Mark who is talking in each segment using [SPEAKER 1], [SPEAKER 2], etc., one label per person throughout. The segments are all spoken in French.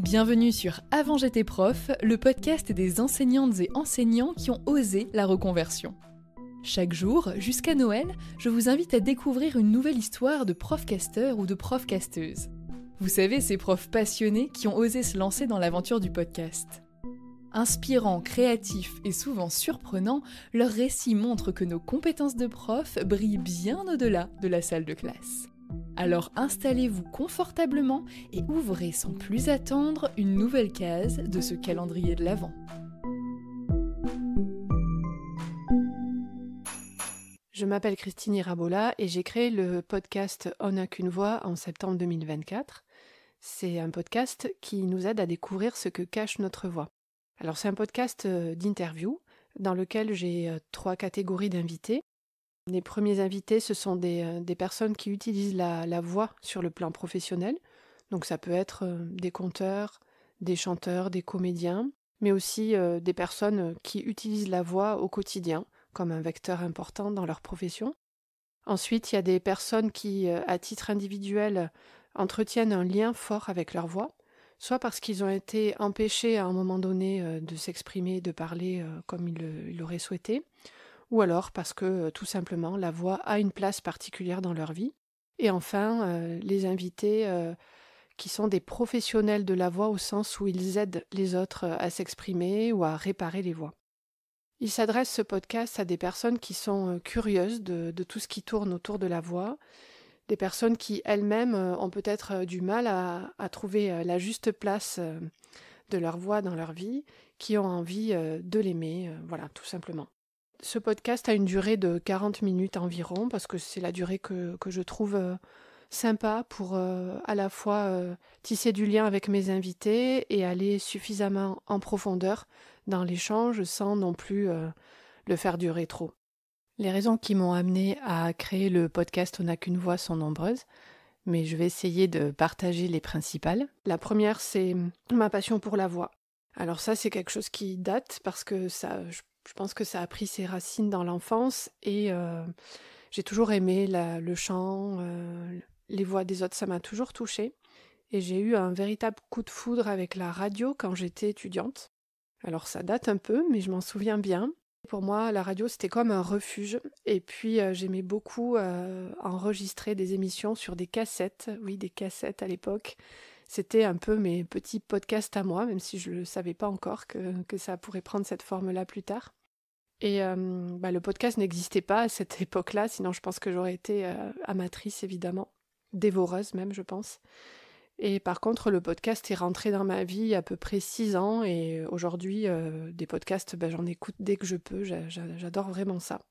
[SPEAKER 1] Bienvenue sur Avant j'étais prof, le podcast des enseignantes et enseignants qui ont osé la reconversion. Chaque jour, jusqu'à Noël, je vous invite à découvrir une nouvelle histoire de prof-casteur ou de prof-casteuse. Vous savez, ces profs passionnés qui ont osé se lancer dans l'aventure du podcast. Inspirants, créatifs et souvent surprenants, leurs récits montrent que nos compétences de prof brillent bien au-delà de la salle de classe. Alors installez-vous confortablement et ouvrez sans plus attendre une nouvelle case de ce calendrier de l'Avent.
[SPEAKER 2] Je m'appelle Christine Irabola et j'ai créé le podcast On n'a qu'une voix en septembre 2024. C'est un podcast qui nous aide à découvrir ce que cache notre voix. Alors c'est un podcast d'interview dans lequel j'ai 3 catégories d'invités. Les premiers invités, ce sont des personnes qui utilisent la voix sur le plan professionnel. Donc ça peut être des conteurs, des chanteurs, des comédiens, mais aussi des personnes qui utilisent la voix au quotidien comme un vecteur important dans leur profession. Ensuite, il y a des personnes qui, à titre individuel, entretiennent un lien fort avec leur voix, soit parce qu'ils ont été empêchés à un moment donné de s'exprimer, de parler comme ils l'auraient souhaité, ou alors parce que tout simplement la voix a une place particulière dans leur vie. Et enfin, les invités qui sont des professionnels de la voix au sens où ils aident les autres à s'exprimer ou à réparer les voix. Il s'adresse ce podcast à des personnes qui sont curieuses de tout ce qui tourne autour de la voix, des personnes qui elles-mêmes ont peut-être du mal à trouver la juste place de leur voix dans leur vie, qui ont envie de l'aimer, voilà, tout simplement. Ce podcast a une durée de 40 minutes environ, parce que c'est la durée que je trouve sympa pour à la fois tisser du lien avec mes invités et aller suffisamment en profondeur dans l'échange sans non plus le faire durer trop. Les raisons qui m'ont amenée à créer le podcast On n'a qu'une voix sont nombreuses, mais je vais essayer de partager les principales. La première, c'est ma passion pour la voix. Alors ça, c'est quelque chose qui date parce que je pense que ça a pris ses racines dans l'enfance et j'ai toujours aimé le chant, les voix des autres, ça m'a toujours touchée. Et j'ai eu un véritable coup de foudre avec la radio quand j'étais étudiante. Alors ça date un peu, mais je m'en souviens bien. Pour moi, la radio, c'était comme un refuge. Et puis j'aimais beaucoup enregistrer des émissions sur des cassettes. Oui, des cassettes à l'époque. C'était un peu mes petits podcasts à moi, même si je ne savais pas encore que ça pourrait prendre cette forme-là plus tard. Et le podcast n'existait pas à cette époque-là, sinon je pense que j'aurais été amatrice, évidemment. Dévoreuse même, je pense. Et par contre, le podcast est rentré dans ma vie il y a à peu près 6 ans. Et aujourd'hui, des podcasts, j'en écoute dès que je peux. J'adore vraiment ça.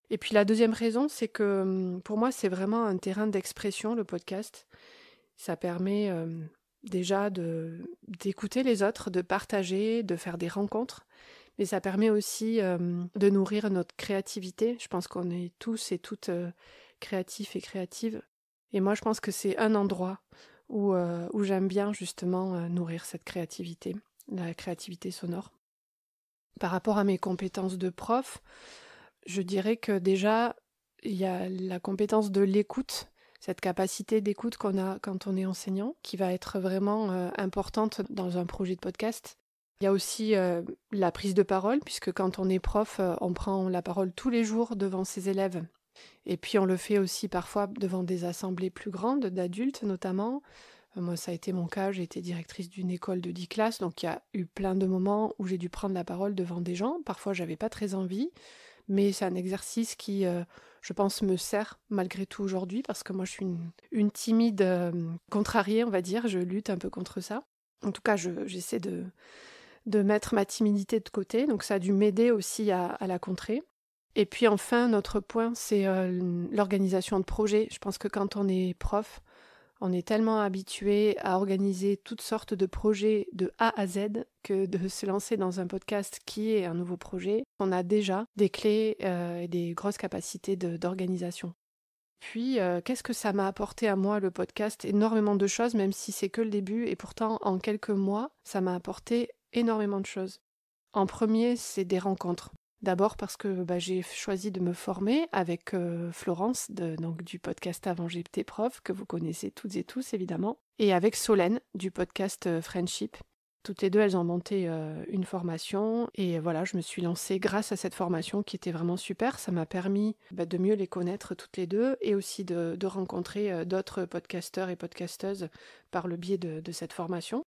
[SPEAKER 2] Et puis la deuxième raison, c'est que pour moi, c'est vraiment un terrain d'expression, le podcast. Ça permet déjà d'écouter les autres, de partager, de faire des rencontres. Mais ça permet aussi de nourrir notre créativité. Je pense qu'on est tous et toutes créatifs et créatives. Et moi, je pense que c'est un endroit où j'aime bien justement nourrir cette créativité, la créativité sonore. Par rapport à mes compétences de prof, je dirais que déjà, il y a la compétence de l'écoute, cette capacité d'écoute qu'on a quand on est enseignant, qui va être vraiment importante dans un projet de podcast. Il y a aussi la prise de parole, puisque quand on est prof, on prend la parole tous les jours devant ses élèves. Et puis on le fait aussi parfois devant des assemblées plus grandes, d'adultes notamment. Moi, ça a été mon cas, j'ai été directrice d'une école de 10 classes, donc il y a eu plein de moments où j'ai dû prendre la parole devant des gens. Parfois, j'avais pas très envie, mais c'est un exercice qui, je pense, me sert malgré tout aujourd'hui, parce que moi, je suis une timide contrariée, on va dire. Je lutte un peu contre ça. En tout cas, j'essaie de mettre ma timidité de côté, donc ça a dû m'aider aussi à la contrer. Et puis enfin, notre point, c'est l'organisation de projets. Je pense que quand on est prof, on est tellement habitué à organiser toutes sortes de projets de A à Z que de se lancer dans un podcast qui est un nouveau projet, on a déjà des clés et des grosses capacités d'organisation. Puis, qu'est-ce que ça m'a apporté à moi, le podcast? Énormément de choses, même si c'est que le début. Et pourtant, en quelques mois, ça m'a apporté énormément de choses. En premier, c'est des rencontres. D'abord parce que j'ai choisi de me former avec Florence, donc du podcast Avant j'étais prof, que vous connaissez toutes et tous évidemment. et avec Solène du podcast Friendship. Toutes les deux, elles ont monté une formation et voilà, je me suis lancée grâce à cette formation qui était vraiment super. Ça m'a permis de mieux les connaître toutes les deux et aussi de rencontrer d'autres podcasteurs et podcasteuses par le biais de cette formation.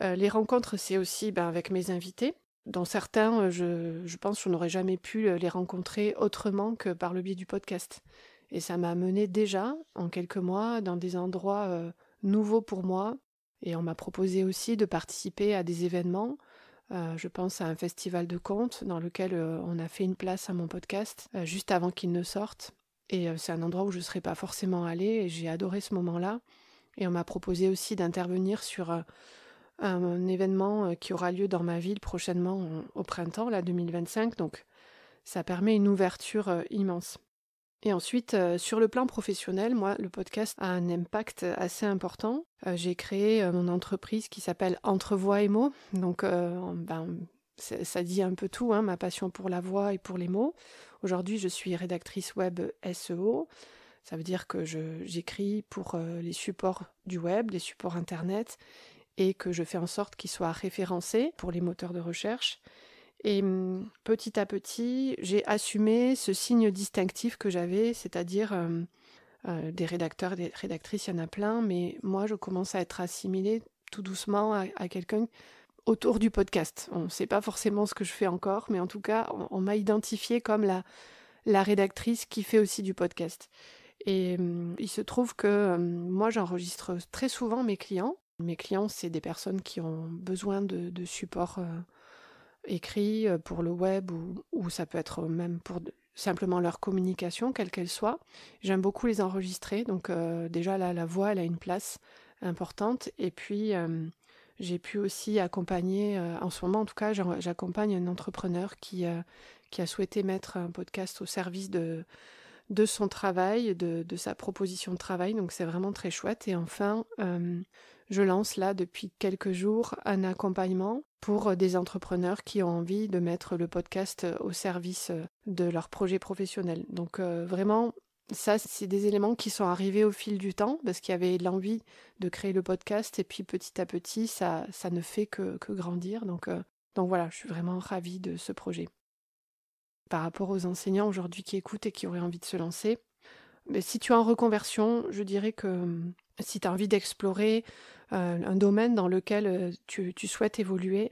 [SPEAKER 2] Les rencontres, c'est aussi avec mes invités, dont certains, je pense, je n'aurais jamais pu les rencontrer autrement que par le biais du podcast. Et ça m'a amené déjà, en quelques mois, dans des endroits nouveaux pour moi. Et on m'a proposé aussi de participer à des événements. Je pense à un festival de contes dans lequel on a fait une place à mon podcast juste avant qu'il ne sorte. Et c'est un endroit où je ne serais pas forcément allée et j'ai adoré ce moment-là. Et on m'a proposé aussi d'intervenir sur un événement qui aura lieu dans ma ville prochainement au printemps, là, 2025. Donc ça permet une ouverture immense. Et ensuite, sur le plan professionnel, moi, le podcast a un impact assez important. J'ai créé mon entreprise qui s'appelle Entre Voix et Mots. Donc, ça dit un peu tout, ma passion pour la voix et pour les mots. Aujourd'hui, je suis rédactrice web SEO. Ça veut dire que j'écris pour les supports du web, les supports Internet, et que je fais en sorte qu'ils soient référencés pour les moteurs de recherche. Et petit à petit, j'ai assumé ce signe distinctif que j'avais, c'est-à-dire des rédacteurs, des rédactrices, il y en a plein, mais moi, je commence à être assimilée tout doucement à quelqu'un autour du podcast. On ne sait pas forcément ce que je fais encore, mais en tout cas, on m'a identifiée comme la rédactrice qui fait aussi du podcast. Et il se trouve que moi, j'enregistre très souvent mes clients. Mes clients, c'est des personnes qui ont besoin de support écrit pour le web ou ça peut être même pour simplement leur communication, quelle qu'elle soit. J'aime beaucoup les enregistrer, donc déjà là, la voix, elle a une place importante. Et puis, j'ai pu aussi accompagner, en ce moment en tout cas, j'accompagne un entrepreneur qui a souhaité mettre un podcast au service de son travail, de sa proposition de travail, donc c'est vraiment très chouette. Et enfin, je lance là depuis quelques jours un accompagnement pour des entrepreneurs qui ont envie de mettre le podcast au service de leur projet professionnel. Donc vraiment, ça, c'est des éléments qui sont arrivés au fil du temps parce qu'il y avait l'envie de créer le podcast et puis petit à petit, ça ne fait que grandir. Donc voilà, je suis vraiment ravie de ce projet. Par rapport aux enseignants aujourd'hui qui écoutent et qui auraient envie de se lancer, mais si tu es en reconversion, je dirais que si tu as envie d'explorer un domaine dans lequel tu souhaites évoluer,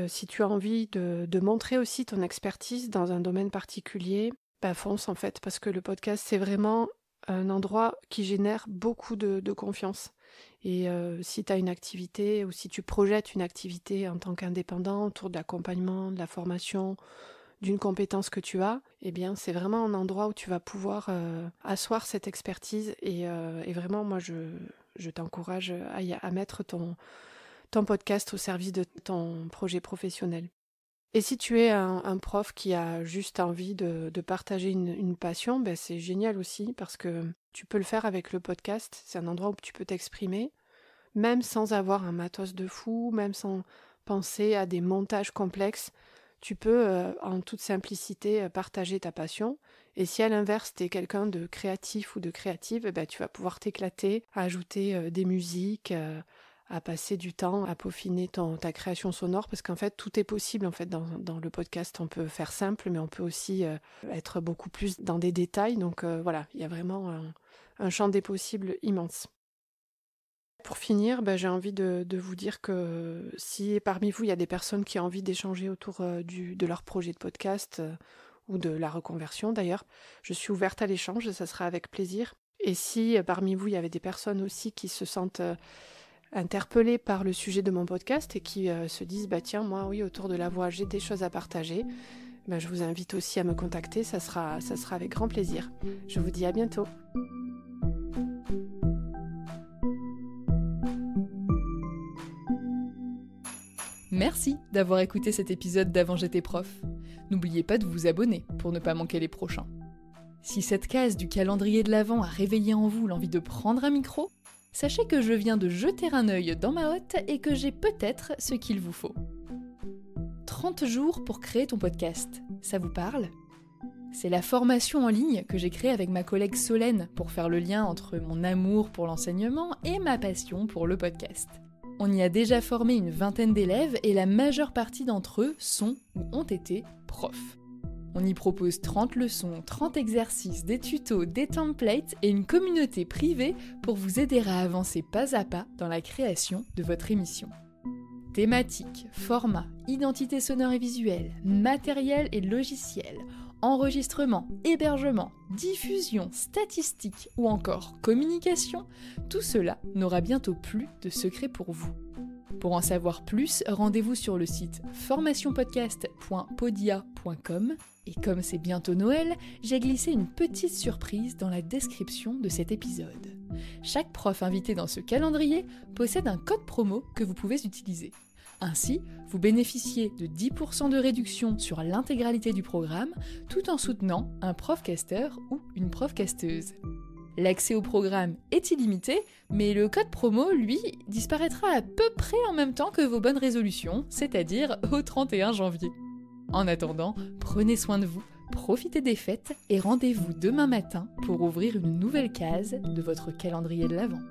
[SPEAKER 2] si tu as envie de montrer aussi ton expertise dans un domaine particulier, fonce en fait, parce que le podcast, c'est vraiment un endroit qui génère beaucoup de confiance. Et si tu as une activité ou si tu projettes une activité en tant qu'indépendant autour de l'accompagnement, de la formation, d'une compétence que tu as, eh bien c'est vraiment un endroit où tu vas pouvoir asseoir cette expertise et vraiment moi je t'encourage à mettre ton podcast au service de ton projet professionnel. Et si tu es un prof qui a juste envie de partager une passion, c'est génial aussi parce que tu peux le faire avec le podcast, c'est un endroit où tu peux t'exprimer, même sans avoir un matos de fou, même sans penser à des montages complexes. Tu peux, en toute simplicité, partager ta passion. Et si à l'inverse, tu es quelqu'un de créatif ou de créative, tu vas pouvoir t'éclater, à ajouter des musiques, à passer du temps, à peaufiner ta création sonore. Parce qu'en fait, tout est possible en fait, dans le podcast. On peut faire simple, mais on peut aussi être beaucoup plus dans des détails. Donc voilà, il y a vraiment un champ des possibles immense. Pour finir, j'ai envie de vous dire que si parmi vous, il y a des personnes qui ont envie d'échanger autour de leur projet de podcast ou de la reconversion d'ailleurs, je suis ouverte à l'échange, ça sera avec plaisir. Et si parmi vous, il y avait des personnes aussi qui se sentent interpellées par le sujet de mon podcast et qui se disent « tiens, moi, oui, autour de la voix, j'ai des choses à partager », je vous invite aussi à me contacter, ça sera avec grand plaisir. Je vous dis à bientôt.
[SPEAKER 1] Merci d'avoir écouté cet épisode d'Avant j'étais prof. N'oubliez pas de vous abonner pour ne pas manquer les prochains. Si cette case du calendrier de l'Avent a réveillé en vous l'envie de prendre un micro, sachez que je viens de jeter un œil dans ma hotte et que j'ai peut-être ce qu'il vous faut. 30 jours pour créer ton podcast, ça vous parle ? C'est la formation en ligne que j'ai créée avec ma collègue Solène pour faire le lien entre mon amour pour l'enseignement et ma passion pour le podcast. On y a déjà formé une 20aine d'élèves et la majeure partie d'entre eux sont ou ont été profs. On y propose 30 leçons, 30 exercices, des tutos, des templates et une communauté privée pour vous aider à avancer pas à pas dans la création de votre émission. Thématiques, formats, identité sonore et visuelle, matériel et logiciel, enregistrement, hébergement, diffusion, statistiques ou encore communication, tout cela n'aura bientôt plus de secret pour vous. Pour en savoir plus, rendez-vous sur le site formationpodcast.podia.com et comme c'est bientôt Noël, j'ai glissé une petite surprise dans la description de cet épisode. Chaque prof invité dans ce calendrier possède un code promo que vous pouvez utiliser. Ainsi, vous bénéficiez de 10% de réduction sur l'intégralité du programme tout en soutenant un profcasteur ou une profcasteuse. L'accès au programme est illimité, mais le code promo, lui, disparaîtra à peu près en même temps que vos bonnes résolutions, c'est-à-dire au 31 janvier. En attendant, prenez soin de vous, profitez des fêtes et rendez-vous demain matin pour ouvrir une nouvelle case de votre calendrier de l'Avent.